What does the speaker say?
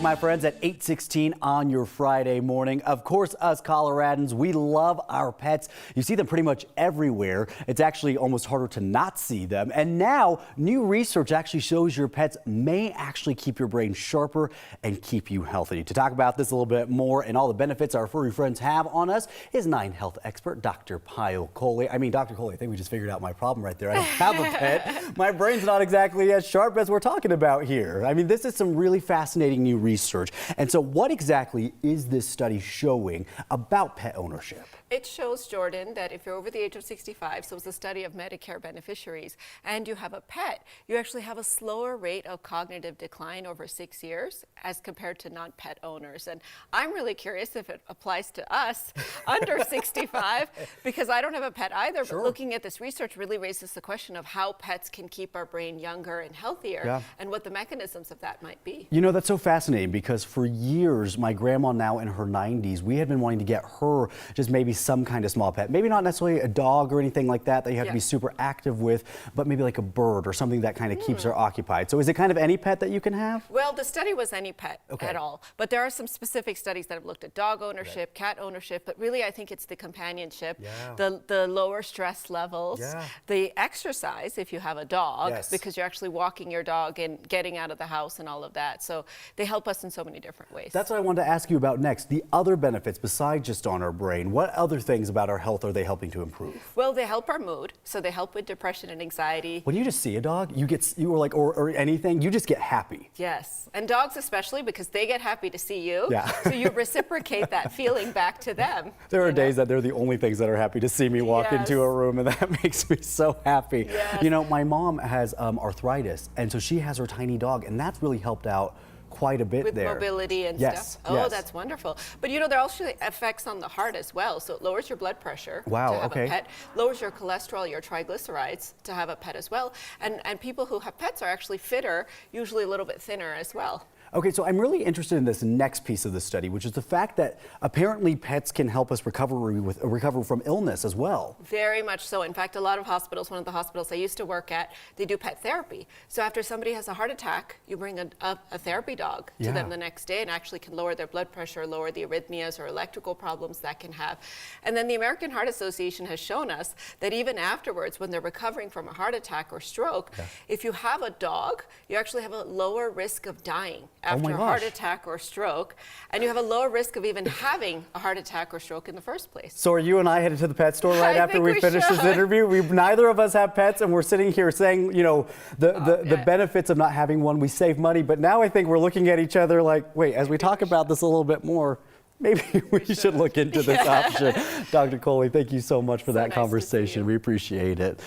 My friends, at 8:16 on your Friday morning. Of course, us Coloradans, we love our pets. You see them pretty much everywhere. It's actually almost harder to not see them. And now, new research actually shows your pets may actually keep your brain sharper and keep you healthy. To talk about this a little bit more and all the benefits our furry friends have on us is 9 health expert Dr. Payal Kohli. Dr. Kohli, I think we just figured out my problem right there. I don't have a pet. My brain's not exactly as sharp as we're talking about here. This is some really fascinating new research. And so what exactly is this study showing about pet ownership? It shows, Jordan, that if you're over the age of 65, so it's a study of Medicare beneficiaries, and you have a pet, you actually have a slower rate of cognitive decline over 6 years as compared to non-pet owners. And I'm really curious if it applies to us under 65, because I don't have a pet either, Sure. but looking at this research really raises the question of how pets can keep our brain younger and healthier, and what the mechanisms of that might be. You know, that's so fascinating because for years, my grandma, now in her 90s, we had been wanting to get her just maybe some kind of small pet. Maybe not necessarily a dog or anything like that you have to be super active with, but maybe like a bird or something that kind of keeps her occupied. So is it kind of any pet that you can have? Well, the study was any pet at all, but there are some specific studies that have looked at dog ownership, cat ownership, but really I think it's the companionship, the lower stress levels, the exercise if you have a dog, because you're actually walking your dog and getting out of the house and all of that. So they help us in so many different ways. That's what I wanted to ask you about next. The other benefits besides just on our brain, what other things about our health are they helping to improve? Well, they help our mood. So they help with depression and anxiety. When you just see a dog, or anything, you just get happy. Yes. And dogs especially, because they get happy to see you. Yeah. So you reciprocate that feeling back to them. There are days that they're the only things that are happy to see me walk into a room, and that makes me so happy. Yes. You know, my mom has arthritis, and so she has her tiny dog, and that's really helped out quite a bit with there. Mobility and stuff. Oh, that's wonderful. But you know, there are also effects on the heart as well. So it lowers your blood pressure to have a pet, lowers your cholesterol, your triglycerides to have a pet as well. And people who have pets are actually fitter, usually a little bit thinner as well. Okay, so I'm really interested in this next piece of the study, which is the fact that apparently pets can help us recover from illness as well. Very much so. In fact, a lot of hospitals, one of the hospitals I used to work at, they do pet therapy. So after somebody has a heart attack, you bring a therapy dog to them the next day and actually can lower their blood pressure, lower the arrhythmias or electrical problems that can have. And then the American Heart Association has shown us that even afterwards, when they're recovering from a heart attack or stroke, if you have a dog, you actually have a lower risk of dying after a heart attack or stroke, and you have a lower risk of even having a heart attack or stroke in the first place. So are you and I headed to the pet store right after we finish this interview? Neither of us have pets, and we're sitting here saying, you know, the benefits of not having one. We save money, but now I think we're looking at each other like, wait, as we talk about this a little bit more, maybe we should look into this option. Dr. Kohli, thank you so much for that conversation. We appreciate it.